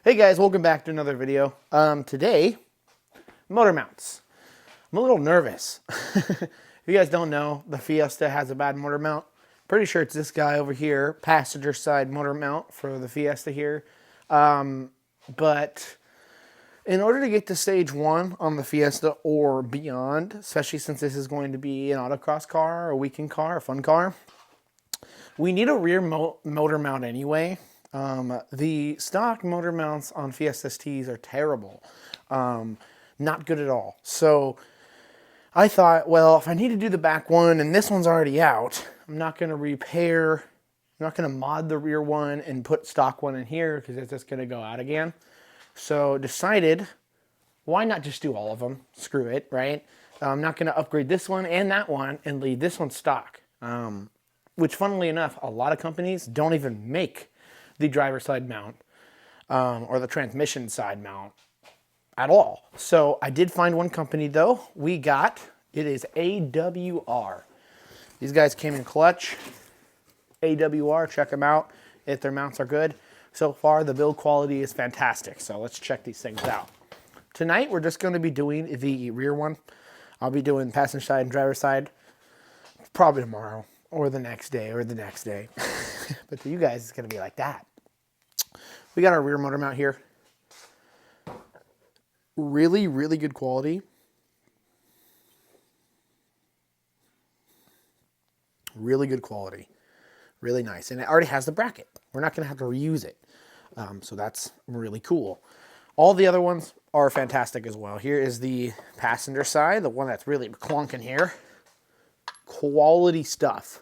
Hey guys, welcome back to another video. Today, motor mounts. I'm a little nervous. If you guys don't know, the Fiesta has a bad motor mount. Pretty sure it's this guy over here, passenger side motor mount for the Fiesta here. But in order to get to stage 1 on the Fiesta or beyond, especially since this is going to be an autocross car, a weekend car, a fun car, we need a rear motor mount anyway. The stock motor mounts on Fiesta STs are terrible. Not good at all. So I thought, well, if I need to do the back one and this one's already out, I'm not going to repair, I'm not going to mod the rear one and put stock one in here because it's just going to go out again. So decided, why not just do all of them? Screw it, right? I'm not going to upgrade this one and that one and leave this one stock. Which funnily enough, a lot of companies don't even make the driver side mount or the transmission side mount at all. So I did find one company though. It is AWR. These guys came in clutch. AWR, check them out if their mounts are good. So far the build quality is fantastic. So let's check these things out. Tonight we're just going to be doing the rear one. I'll be doing passenger side and driver side probably tomorrow or the next day or the next day. But for you guys, it's going to be like that. We got our rear motor mount here. Really, really good quality. Really good quality. Really nice. And it already has the bracket. We're not going to have to reuse it. So that's really cool. All the other ones are fantastic as well. Here is the passenger side, the one that's really clunking here. Quality stuff.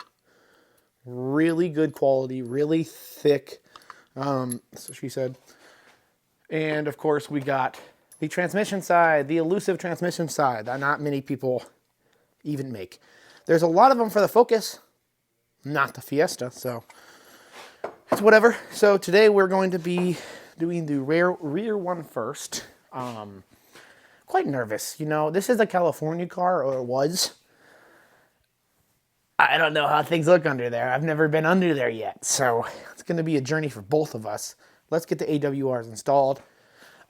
Really good quality, really thick. So she said. And of course we got the transmission side, the elusive transmission side that not many people even make. There's a lot of them for the Focus, not the Fiesta, so it's whatever. So today we're going to be doing the rear one first. Quite nervous, you know. This is a California car, or it was. I don't know how things look under there. I've never been under there yet. So it's going to be a journey for both of us. Let's get the AWRs installed.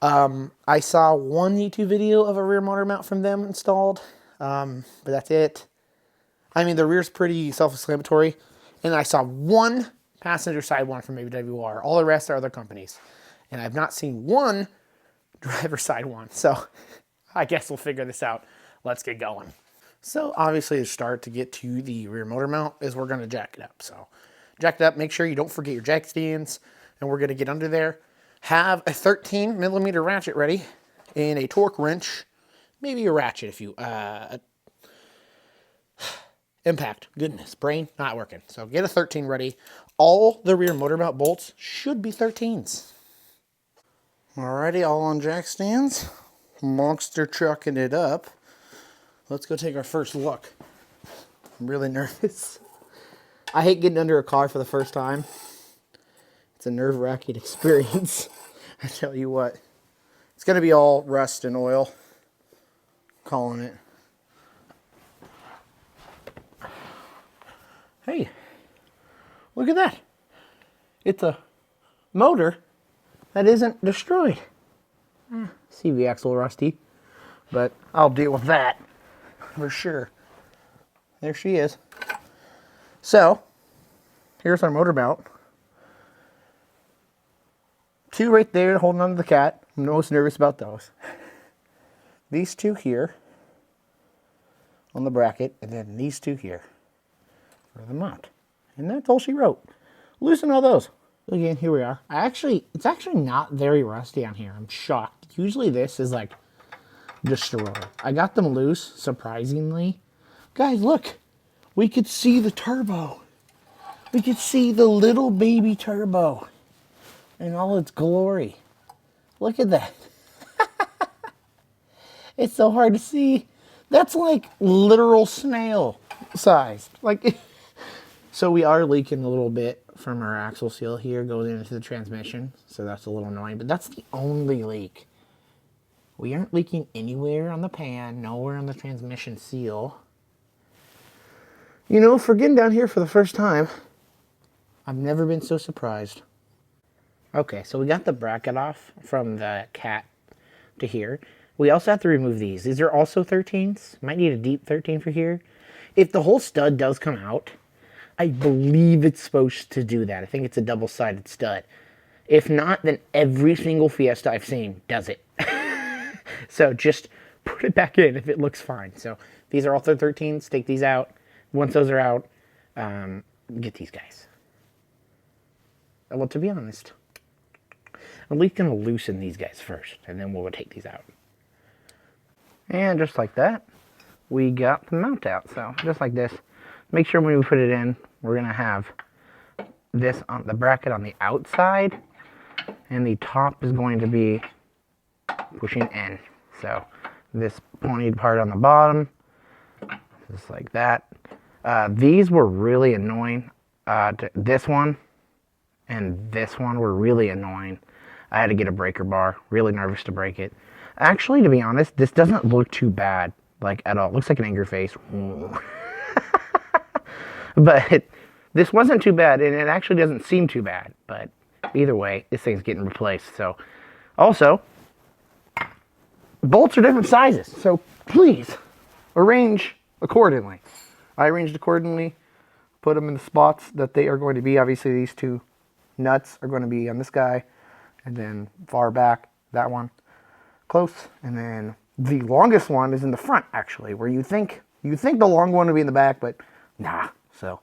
I saw one YouTube video of a rear motor mount from them installed. But that's it. I mean, the rear's pretty self-explanatory. And I saw one passenger side one from AWR. All the rest are other companies. And I've not seen one driver side one. So I guess we'll figure this out. Let's get going. So obviously the start to get to the rear motor mount is we're going to jack it up. So jack it up, make sure you don't forget your jack stands, and we're going to get under there. Have a 13mm ratchet ready and a torque wrench, maybe a ratchet if you, impact, goodness, brain not working. So get a 13 ready. All the rear motor mount bolts should be 13s. Alrighty, all on jack stands. Monster trucking it up. Let's go take our first look. I'm really nervous. I hate getting under a car for the first time. It's a nerve-wracking experience. I tell you what. It's going to be all rust and oil. Calling it. Hey, look at that. It's a motor that isn't destroyed. CV axle rusty, but I'll deal with that. For sure. There she is. So, here's our motor mount. 2 right there holding onto the cat. I'm most nervous about those. These 2 here on the bracket, and then these 2 here for the mount. And that's all she wrote. Loosen all those. Again, here we are. It's actually not very rusty on here. I'm shocked. Usually this is like destroyed. I got them loose, surprisingly. Guys, look. We could see the turbo. We could see the little baby turbo in all its glory. Look at that. It's so hard to see. That's like literal snail sized. Like, so we are leaking a little bit from our axle seal here going into the transmission. So that's a little annoying, but that's the only leak. We aren't leaking anywhere on the pan, nowhere on the transmission seal. You know, for getting down here for the first time, I've never been so surprised. Okay, so we got the bracket off from the cat to here. We also have to remove these. These are also 13s. Might need a deep 13 for here. If the whole stud does come out, I believe it's supposed to do that. I think it's a double-sided stud. If not, then every single Fiesta I've seen does it. So just put it back in if it looks fine. So these are all 13s. Take these out. Once those are out, get these guys. Well, to be honest, I'm at least going to loosen these guys first, and then we'll take these out. And just like that, we got the mount out. So just like this, make sure when we put it in, we're going to have this on the bracket on the outside, and the top is going to be pushing in. So this pointed part on the bottom, just like that. These were really annoying. This one and this one were really annoying. I had to get a breaker bar. Really nervous to break it. Actually, to be honest, this doesn't look too bad, like at all. It looks like an angry face. But this wasn't too bad, and it actually doesn't seem too bad. But either way, this thing's getting replaced. So, also, bolts are different sizes. So please arrange accordingly. I arranged accordingly. Put them in the spots that they are going to be. Obviously, these two nuts are going to be on this guy, and then far back, that one close, and then the longest one is in the front, actually, where you think the long one would be in the back, but nah. So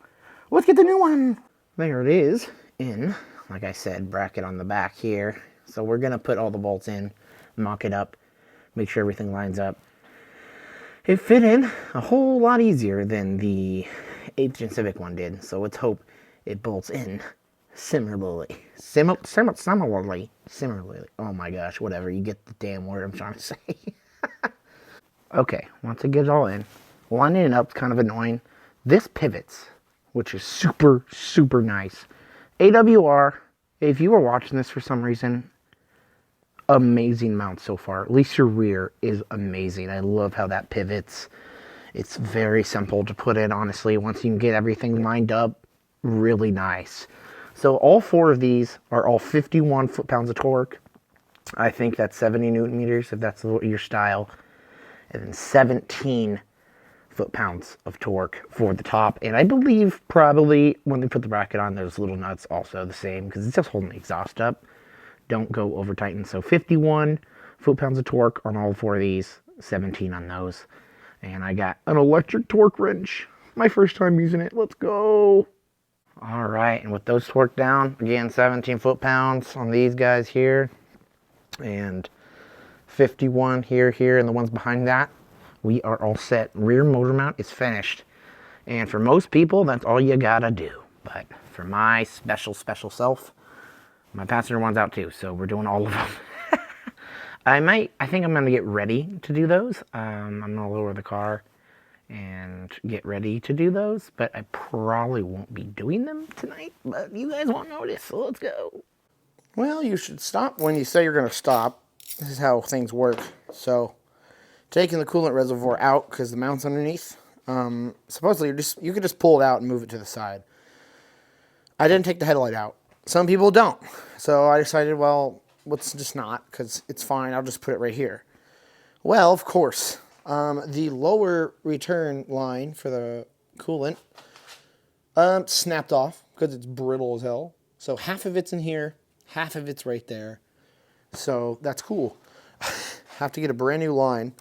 let's get the new one. There it is in, like I said, bracket on the back here. So we're gonna put all the bolts in, mock it up, make sure everything lines up. It fit in a whole lot easier than the 8th Gen Civic one did, so let's hope it bolts in similarly. Similarly. Oh my gosh, whatever. You get the damn word I'm trying to say. Okay, once it gets all in, lining it up is kind of annoying. This pivots, which is super, super nice. AWR, if you were watching this for some reason, amazing mount so far. At least your rear is amazing. I love how that pivots. It's very simple to put in, honestly. Once you can get everything lined up, really nice. So all 4 of these are all 51 foot-pounds of torque. I think that's 70 Newton meters if that's your style. And then 17 foot-pounds of torque for the top. And I believe probably when they put the bracket on, those little nuts also the same, because it's just holding the exhaust up. Don't go over tighten. So 51 foot-pounds of torque on all 4 of these, 17 on those. And I got an electric torque wrench. My first time using it. Let's go. All right, and with those torqued down, again, 17 foot-pounds on these guys here. And 51 here, and the ones behind that, we are all set. Rear motor mount is finished. And for most people, that's all you gotta do. But for my special self, my passenger one's out too, so we're doing all of them. I think I'm gonna get ready to do those. I'm gonna lower the car and get ready to do those, but I probably won't be doing them tonight, but you guys won't notice, so let's go. Well, you should stop when you say you're going to stop. This is how things work. So, taking the coolant reservoir out because the mount's underneath. Supposedly, you could just pull it out and move it to the side. I didn't take the headlight out. Some people don't. So I decided, well, let's just not, because it's fine. I'll just put it right here. Well, of course, the lower return line for the coolant snapped off because it's brittle as hell. So half of it's in here, half of it's right there. So that's cool. Have to get a brand new line.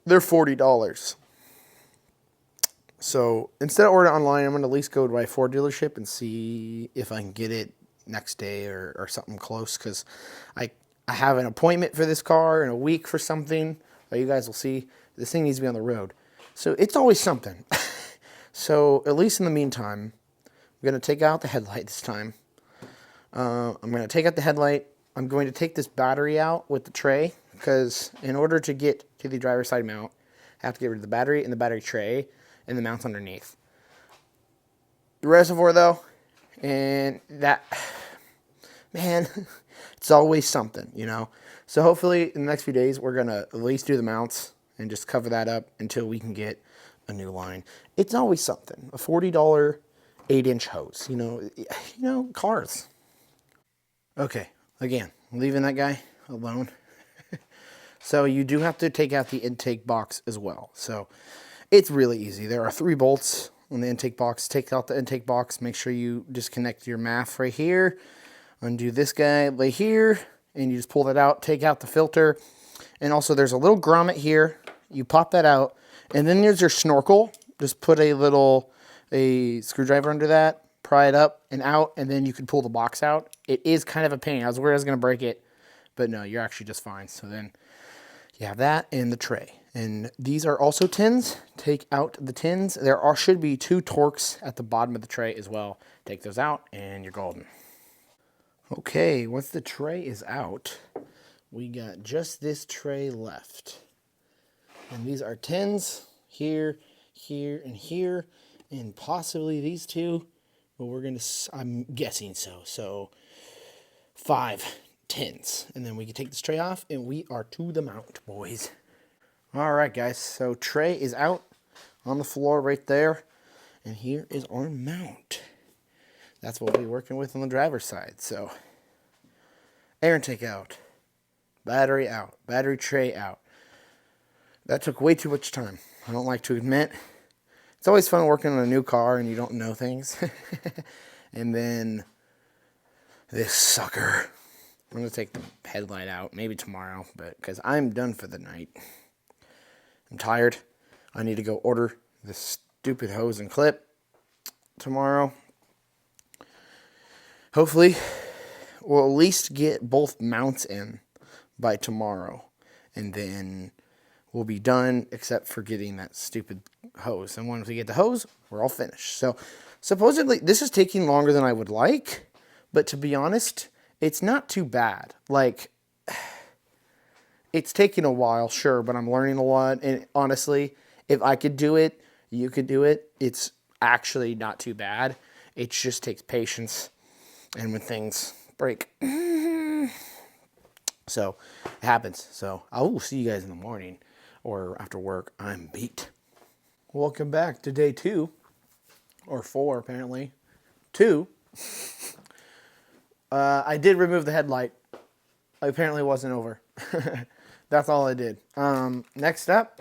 They're $40. So instead of ordering online, I'm going to at least go to my Ford dealership and see if I can get it next day or something close, because I have an appointment for this car in a week for something. You guys will see. This thing needs to be on the road. So it's always something. So at least in the meantime, I'm going to take out the headlight this time. I'm going to take out the headlight. I'm going to take this battery out with the tray, because in order to get to the driver's side mount, I have to get rid of the battery and the battery tray and the mount underneath. The reservoir, though, and that, man, it's always something, you know. So hopefully in the next few days, we're going to at least do the mounts and just cover that up until we can get a new line. It's always something. A $40 8-inch hose, you know, cars. Okay, again, leaving that guy alone. So you do have to take out the intake box as well. So it's really easy. There are 3 bolts on the intake box. Take out the intake box. Make sure you disconnect your MAF right here. Undo this guy right here. And you just pull that out. Take out the filter. And also there's a little grommet here. You pop that out. And then there's your snorkel. Just put a screwdriver under that. Pry it up and out. And then you can pull the box out. It is kind of a pain. I was worried I was going to break it. But no, you're actually just fine. So then you have that and the tray. And these are also tins. Take out the tins. Should be 2 Torx at the bottom of the tray as well. Take those out and you're golden. Okay, once the tray is out, we got just this tray left. And these are tins here, here, and here, and possibly these 2. But I'm guessing so. So 5 tins. And then we can take this tray off and we are to the mount, boys. All right, guys. So tray is out on the floor right there. And here is our mount. That's what we'll be working with on the driver's side. So air intake out, battery out, battery tray out. That took way too much time. I don't like to admit. It's always fun working on a new car and you don't know things. And then this sucker. I'm going to take the headlight out, maybe tomorrow, because I'm done for the night. I'm tired. I need to go order this stupid hose and clip tomorrow. Hopefully, we'll at least get both mounts in by tomorrow. And then we'll be done, except for getting that stupid hose. And once we get the hose, we're all finished. So, supposedly, this is taking longer than I would like. But to be honest, it's not too bad. Like, it's taking a while, sure, but I'm learning a lot. And honestly, if I could do it, you could do it. It's actually not too bad. It just takes patience. And when things break. So, it happens. So, I will see you guys in the morning or after work. I'm beat. Welcome back to day 2. Or 4, apparently. 2. I did remove the headlight. Apparently it wasn't over. That's all I did. Next up,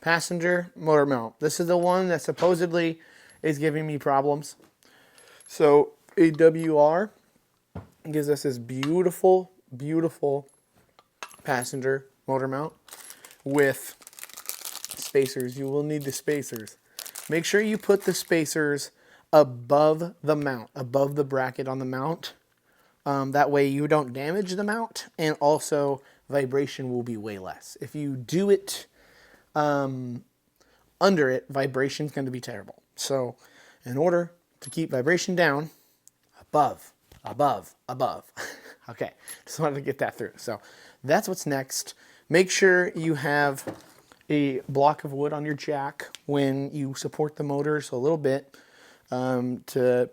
passenger motor mount. This is the one that supposedly is giving me problems. So AWR gives us this beautiful, beautiful passenger motor mount with spacers. You will need the spacers. Make sure you put the spacers above the mount, above the bracket on the mount. That way you don't damage the mount, and also vibration will be way less. If you do it under it, vibration is going to be terrible. So in order to keep vibration down, above. Okay, just wanted to get that through. So that's what's next. Make sure you have a block of wood on your jack when you support the motors a little bit to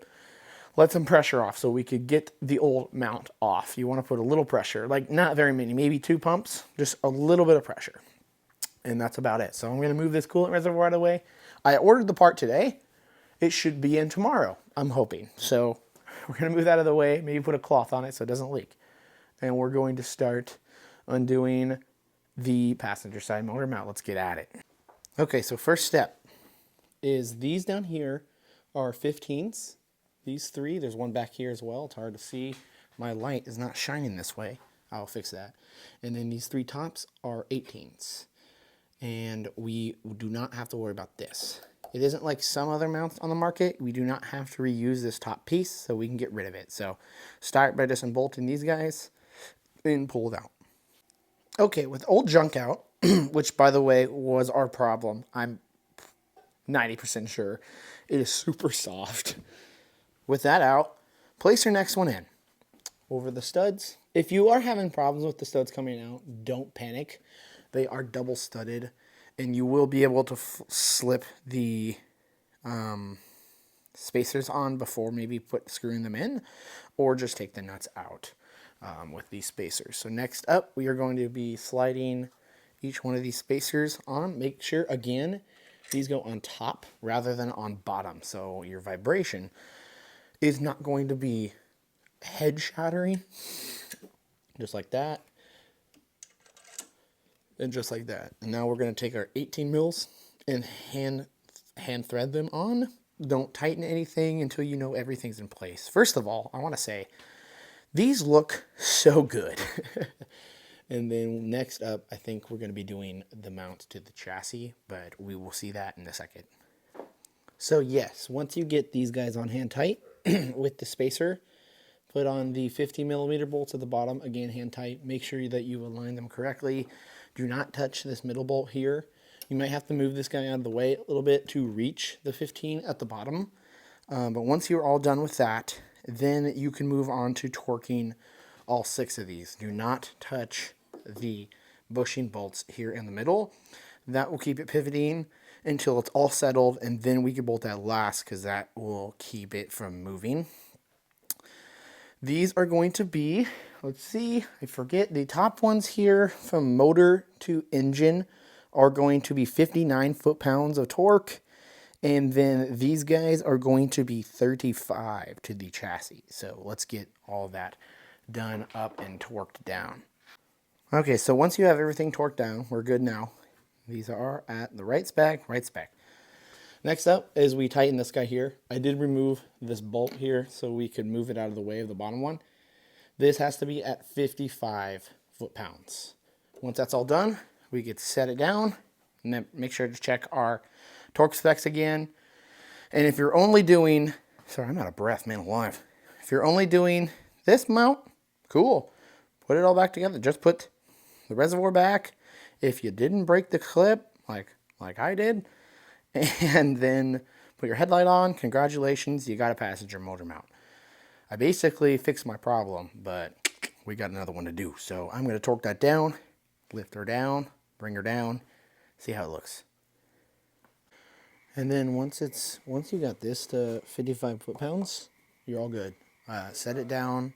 let some pressure off so we could get the old mount off. You want to put a little pressure, like not very many, maybe 2 pumps, just a little bit of pressure. And that's about it. So I'm going to move this coolant reservoir out of the way. I ordered the part today. It should be in tomorrow, I'm hoping. So we're going to move that out of the way, maybe put a cloth on it so it doesn't leak. And we're going to start undoing the passenger side motor mount. Let's get at it. Okay, so first step is these down here are 15s. These 3, there's one back here as well. It's hard to see. My light is not shining this way. I'll fix that. And then these 3 tops are 18s. And we do not have to worry about this. It isn't like some other mounts on the market. We do not have to reuse this top piece, so we can get rid of it. So start by just unbolting these guys and pull it out. Okay, with old junk out, which by the way was our problem, I'm 90% sure. It is super soft. With that out, place your next one in. Over the studs. If you are having problems with the studs coming out, don't panic. They are double studded, and you will be able to slip the spacers on before maybe screwing them in, or just take the nuts out with these spacers. So next up, we are going to be sliding each one of these spacers on. Make sure, again, these go on top rather than on bottom, so your vibration is not going to be head shattering. Just like that. And just like that. And now we're going to take our 18 mils and hand thread them on. Don't tighten anything until you know everything's in place. First of all, I want to say these look so good. And then next up, I think we're going to be doing the mount to the chassis, but we will see that in a second. So yes, once you get these guys on hand tight with the spacer, put on the 50 millimeter bolts at the bottom, again hand tight. Make sure that you align them correctly. Do not touch this middle bolt here. You might have to move this guy out of the way a little bit to reach the 15 at the bottom. But once you're all done with that, then you can move on to torquing all 6 of these. Do not touch the bushing bolts here in the middle. That will keep it pivoting until it's all settled, and then we can bolt that last because that will keep it from moving. These are going to be, let's see, I forget, the top ones here from motor to engine are going to be 59 foot-pounds of torque. And then these guys are going to be 35 to the chassis. So let's get all that done up and torqued down. Okay, so once you have everything torqued down, we're good now. These are at the right spec, Next up is we tighten this guy here. I did remove this bolt here so we could move it out of the way of the bottom one. This has to be at 55 foot-pounds. Once that's all done, we get to set it down and then make sure to check our torque specs again. And if you're only doing, sorry, I'm out of breath, man alive. If you're only doing this mount, cool. Put it all back together. Just put the reservoir back. If you didn't break the clip, like I did, and then put your headlight on, congratulations, you got a passenger motor mount. I basically fixed my problem, but we got another one to do. So I'm going to torque that down, lift her down, bring her down, see how it looks. And then once you got this to 55 foot-pounds, you're all good. Set it down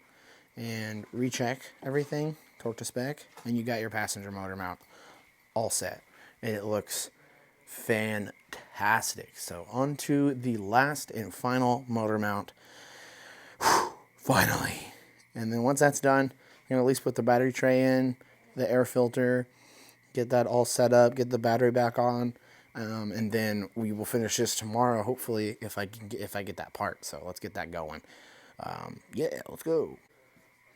and recheck everything, torque to spec, and you got your passenger motor mount all set. And it looks fantastic. So on to the last and final motor mount. Whew, finally. And then once that's done, you're gonna at least put the battery tray in, the air filter, get that all set up, get the battery back on, and then we will finish this tomorrow, hopefully, if I get that part. So let's get that going. Yeah, let's go.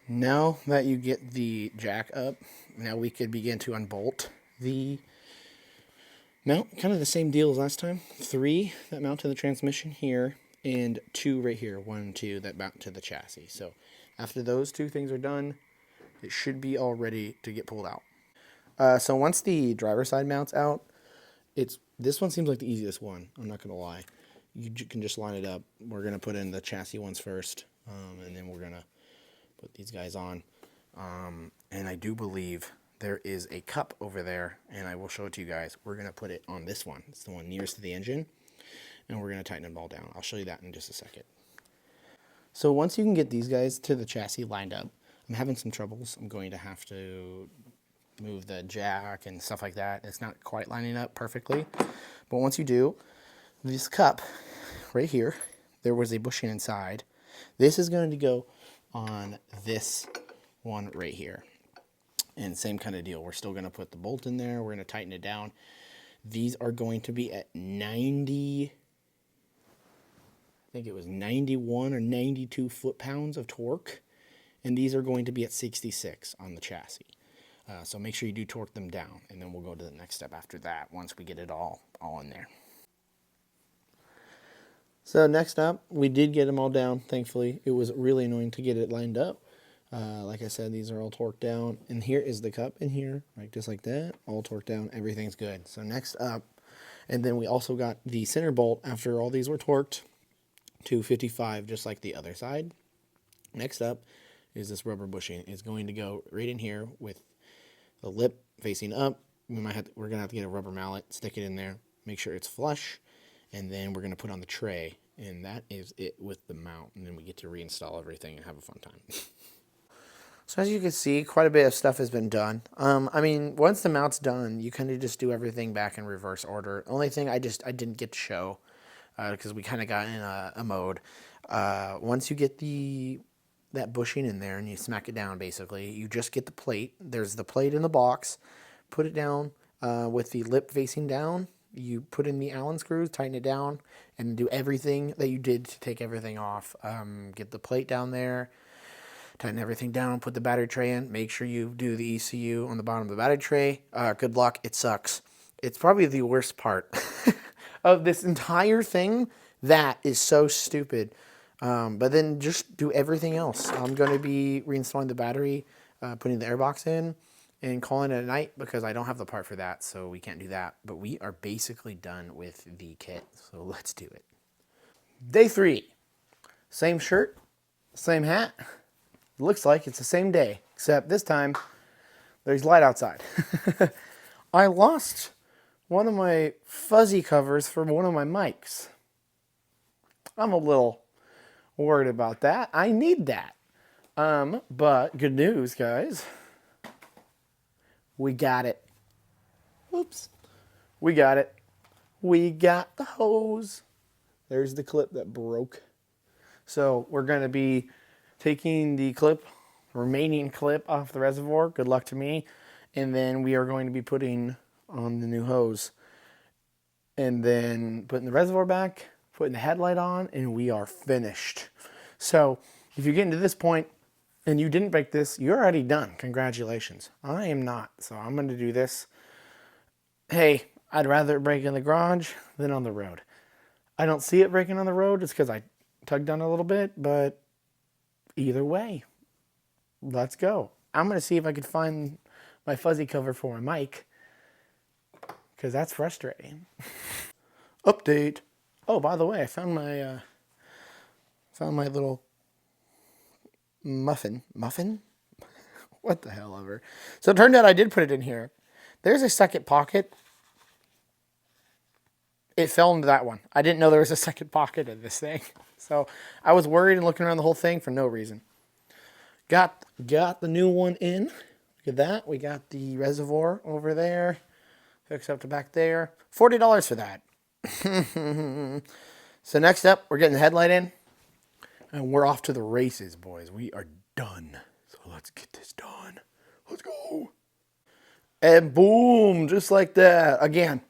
Now that you get the jack up, now we could begin to unbolt the mount. Kind of the same deal as last time. 3 that mount to the transmission here, and 2 right here. 1 and 2 that mount to the chassis. So after those 2 things are done, it should be all ready to get pulled out. So once the driver's side mount's out, this one seems like the easiest one. I'm not gonna lie. You can just line it up. We're gonna put in the chassis ones first, and then we're gonna put these guys on. And I do believe there is a cup over there, and I will show it to you guys. We're gonna put it on this one. It's the one nearest to the engine, and we're gonna tighten them all down. I'll show you that in just a second. So once you can get these guys to the chassis lined up, I'm having some troubles. I'm going to have to move the jack and stuff like that. It's not quite lining up perfectly, but once you do, this cup right here, there was a bushing inside. This is going to go on this one right here. And same kind of deal. We're still going to put the bolt in there. We're going to tighten it down. These are going to be at 90, I think it was 91 or 92 foot-pounds of torque. And these are going to be at 66 on the chassis. So make sure you do torque them down, and then we'll go to the next step after that once we get it all in there. So next up, we did get them all down, thankfully. It was really annoying to get it lined up. Like I said, these are all torqued down, and here is the cup in here, right, just like that, all torqued down, everything's good. So next up, and then we also got the center bolt after all these were torqued to 55, just like the other side. Next up is this rubber bushing. It's going to go right in here with the lip facing up. We're gonna have to get a rubber mallet, stick it in there, make sure it's flush, and then we're gonna put on the tray, and that is it with the mount. And then we get to reinstall everything and have a fun time. So as you can see, quite a bit of stuff has been done. I mean, once the mount's done, you kind of just do everything back in reverse order. Only thing I didn't get to show, because we kind of got in a mode. Once you get the that bushing in there and you smack it down basically. You just get the plate. There's the plate in the box. Put it down with the lip facing down. You put in the Allen screws, tighten it down, and do everything that you did to take everything off. Get the plate down there, tighten everything down, put the battery tray in. Make sure you do the ECU on the bottom of the battery tray. Good luck. It sucks. It's probably the worst part of this entire thing. That is so stupid. But then just do everything else. I'm going to be reinstalling the battery, putting the airbox in, and calling it a night because I don't have the part for that, so we can't do that. But we are basically done with the kit, so let's do it. Day 3. Same shirt, same hat. Looks like it's the same day, except this time there's light outside. I lost one of my fuzzy covers for one of my mics. I'm a little worried about that. I need that. But good news, guys. We got it. Oops. We got it. We got the hose. There's the clip that broke. So we're going to be taking the remaining clip off the reservoir. Good luck to me. And then we are going to be putting on the new hose. And then putting the reservoir back, putting the headlight on, and we are finished. So if you're getting to this point and you didn't break this, you're already done. Congratulations. I am not. So I'm going to do this. Hey, I'd rather it break in the garage than on the road. I don't see it breaking on the road. It's because I tugged on it a little bit, but either way, let's go. I'm going to see if I could find my fuzzy cover for my mic because that's frustrating. Update. Oh, by the way, I found my little muffin. Muffin? What the hell ever. So it turned out I did put it in here. There's a second pocket. It fell into that one. I didn't know there was a second pocket in this thing. So I was worried and looking around the whole thing for no reason. Got the new one in. Look at that. We got the reservoir over there. Hooks up to back there. $40 for that. So next up, we're getting the headlight in. And we're off to the races, boys. We are done. So let's get this done. Let's go. And boom, just like that. Again,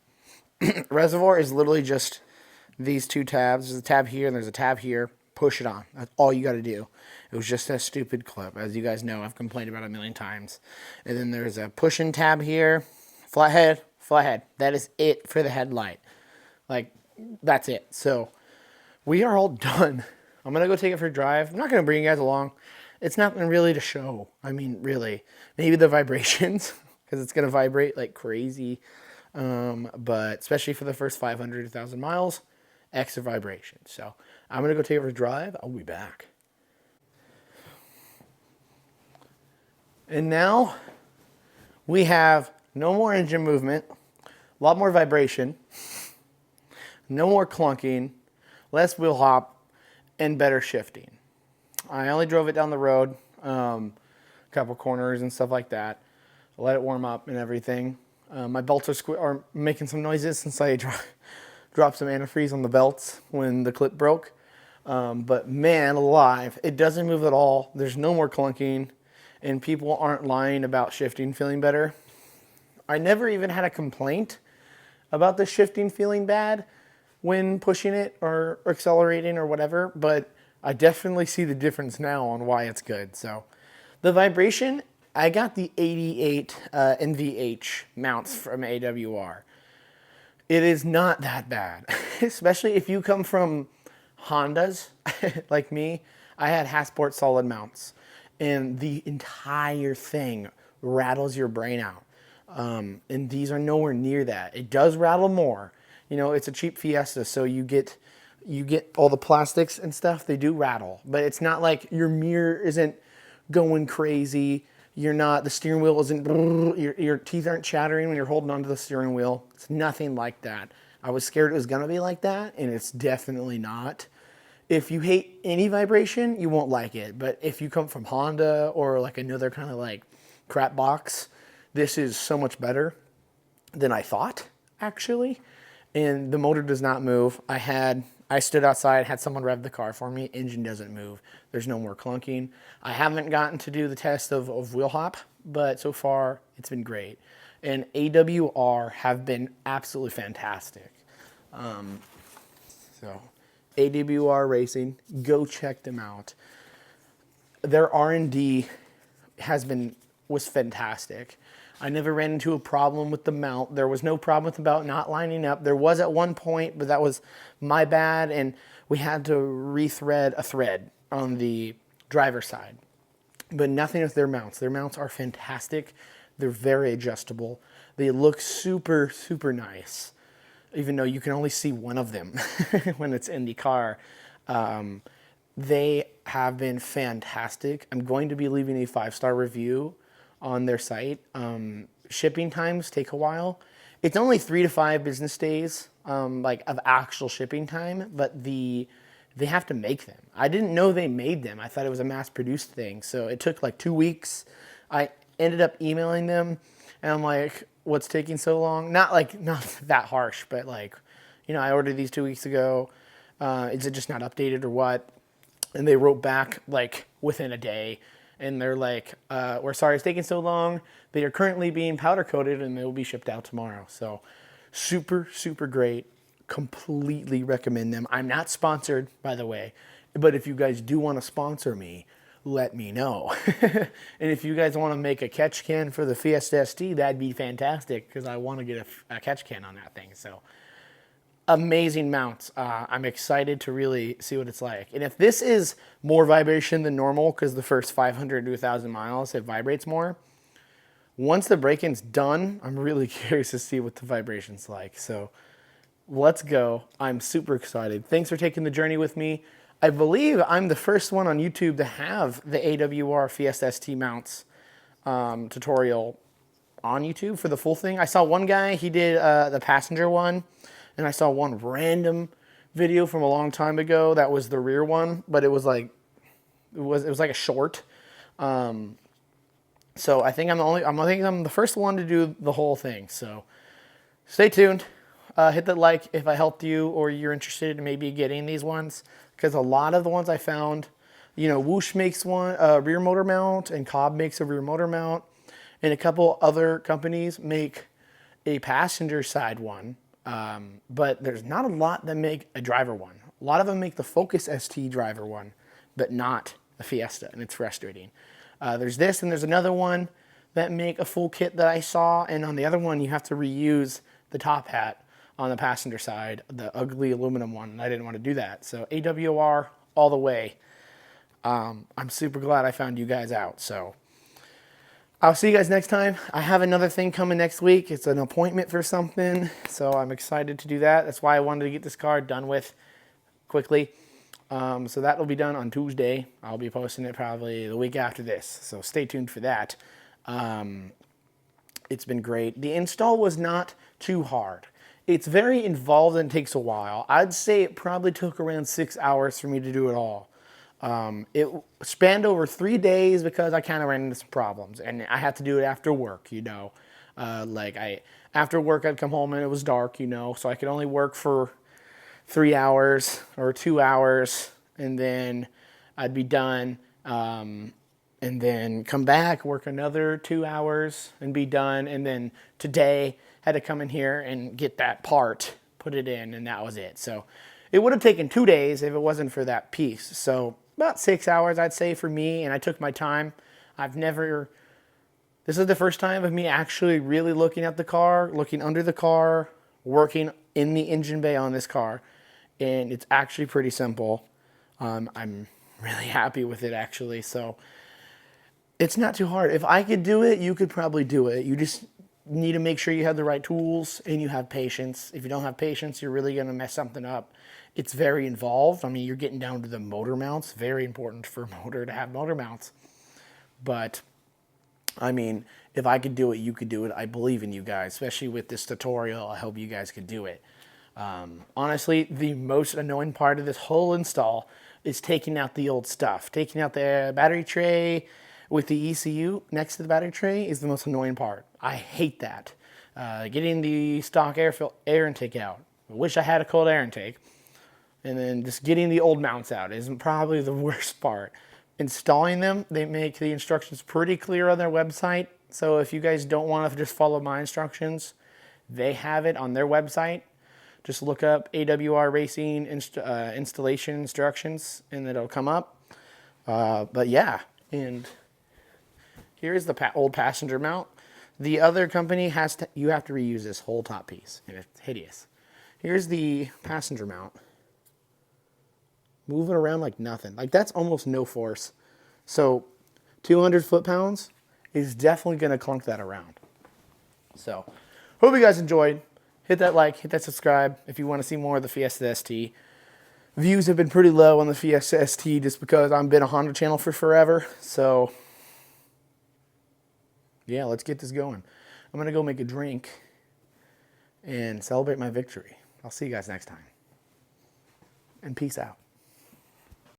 reservoir is literally just these two tabs. There's a tab here and there's a tab here. Push it on. That's all you got to do. It was just a stupid clip. As you guys know, I've complained about it a million times. And then there's a push-in tab here. Flathead, flathead. That is it for the headlight. Like, that's it. So we are all done. I'm going to go take it for a drive. I'm not going to bring you guys along. It's nothing really to show. I mean, really. Maybe the vibrations, because it's going to vibrate like crazy. But especially for the first 500 to 1,000 miles, extra vibration. So I'm going to go take it for a drive. I'll be back. And now we have no more engine movement, a lot more vibration, no more clunking, less wheel hop, and better shifting. I only drove it down the road, a couple corners and stuff like that. Let it warm up and everything. My belts are making some noises since I dropped some antifreeze on the belts when the clip broke. But man alive, it doesn't move at all. There's no more clunking, and people aren't lying about shifting feeling better. I never even had a complaint about the shifting feeling bad when pushing it or accelerating or whatever, but I definitely see the difference now on why it's good. So the vibration, I got the 88 NVH mounts from AWR. It is not that bad, especially if you come from Hondas like me. I had Hasport solid mounts, and the entire thing rattles your brain out. And these are nowhere near that. It does rattle more. You know, it's a cheap Fiesta, so you get all the plastics and stuff. They do rattle, but it's not like your mirror isn't going crazy. The steering wheel isn't, your teeth aren't chattering when you're holding onto the steering wheel. It's nothing like that. I was scared it was gonna be like that, and it's definitely not. If you hate any vibration, you won't like it. But if you come from Honda or like another kind of like crap box, this is so much better than I thought, actually. And the motor does not move. I had I stood outside, had someone rev the car for me. Engine doesn't move. There's no more clunking. I haven't gotten to do the test of wheel hop, but so far it's been great. And AWR have been absolutely fantastic. So AWR Racing, go check them out. Their R&D was fantastic. I never ran into a problem with the mount. There was no problem with the mount not lining up. There was at one point, but that was my bad, and we had to rethread a thread on the driver's side. But nothing with their mounts. Their mounts are fantastic. They're very adjustable. They look super, super nice, even though you can only see one of them when it's in the car. They have been fantastic. I'm going to be leaving a 5-star review on their site. Shipping times take a while. It's only 3 to 5 business days, like of actual shipping time, but they have to make them. I didn't know they made them. I thought it was a mass-produced thing. So it took like 2 weeks. I ended up emailing them, and I'm like, "What's taking so long?" Not that harsh, but like, I ordered these 2 weeks ago. Is it just not updated or what? And they wrote back like within a day. And they're like, we're sorry it's taking so long. They are currently being powder coated and they will be shipped out tomorrow. So super, super great. Completely recommend them. I'm not sponsored, by the way. But if you guys do want to sponsor me, let me know. And if you guys want to make a catch can for the Fiesta ST, that'd be fantastic because I want to get a catch can on that thing. So amazing mounts. I'm excited to really see what it's like. And if this is more vibration than normal, because the first 500 to 1,000 miles, it vibrates more. Once the break-in's done, I'm really curious to see what the vibration's like. So let's go. I'm super excited. Thanks for taking the journey with me. I believe I'm the first one on YouTube to have the AWR Fiesta ST mounts tutorial on YouTube for the full thing. I saw one guy, he did the passenger one. And I saw one random video from a long time ago that was the rear one, but it was like a short. So I think I'm the first one to do the whole thing. So stay tuned. Hit that like if I helped you or you're interested in maybe getting these ones, because a lot of the ones I found, Whoosh makes one rear motor mount, and Cobb makes a rear motor mount, and a couple other companies make a passenger side one. But there's not a lot that make a driver one. A lot of them make the Focus ST driver one, but not a Fiesta, and it's frustrating. There's this, and there's another one that make a full kit that I saw, and on the other one, you have to reuse the top hat on the passenger side, the ugly aluminum one, and I didn't want to do that. So AWR all the way. I'm super glad I found you guys out, so I'll see you guys next time. I have another thing coming next week. It's an appointment for something, so I'm excited to do that. That's why I wanted to get this car done with quickly. So that will be done on Tuesday. I'll be posting it probably the week after this, so stay tuned for that. It's been great. The install was not too hard. It's very involved and takes a while. I'd say it probably took around 6 hours for me to do it all. It spanned over 3 days because I kind of ran into some problems, and I had to do it after work, after work I'd come home and it was dark, so I could only work for 3 hours or 2 hours, and then I'd be done, and then come back, work another 2 hours and be done. And then today had to come in here and get that part, put it in, and that was it. So it would have taken 2 days if it wasn't for that piece. So about 6 hours, I'd say, for me, and I took my time. This is the first time of me actually really looking at the car, looking under the car, working in the engine bay on this car, and it's actually pretty simple. I'm really happy with it, actually, so it's not too hard. If I could do it, you could probably do it. You just need to make sure you have the right tools and you have patience. If you don't have patience, you're really going to mess something up. It's very involved. I mean, you're getting down to the motor mounts. Very important for a motor to have motor mounts. But, I mean, if I could do it, you could do it. I believe in you guys, especially with this tutorial. I hope you guys could do it. Honestly, the most annoying part of this whole install is taking out the old stuff. Taking out the battery tray with the ECU next to the battery tray is the most annoying part. I hate that. Getting the stock air intake out. I wish I had a cold air intake. And then just getting the old mounts out isn't probably the worst part. Installing them, they make the instructions pretty clear on their website. So if you guys don't want to just follow my instructions, they have it on their website. Just look up AWR Racing installation instructions and it'll come up. But yeah, and here's the old passenger mount. The other company you have to reuse this whole top piece, and it's hideous. Here's the passenger mount. Move it around like nothing. Like, that's almost no force. So 200 foot-pounds is definitely going to clunk that around. So hope you guys enjoyed. Hit that like, hit that subscribe if you want to see more of the Fiesta ST. Views have been pretty low on the Fiesta ST just because I've been a Honda channel for forever. So yeah, let's get this going. I'm going to go make a drink and celebrate my victory. I'll see you guys next time. And peace out.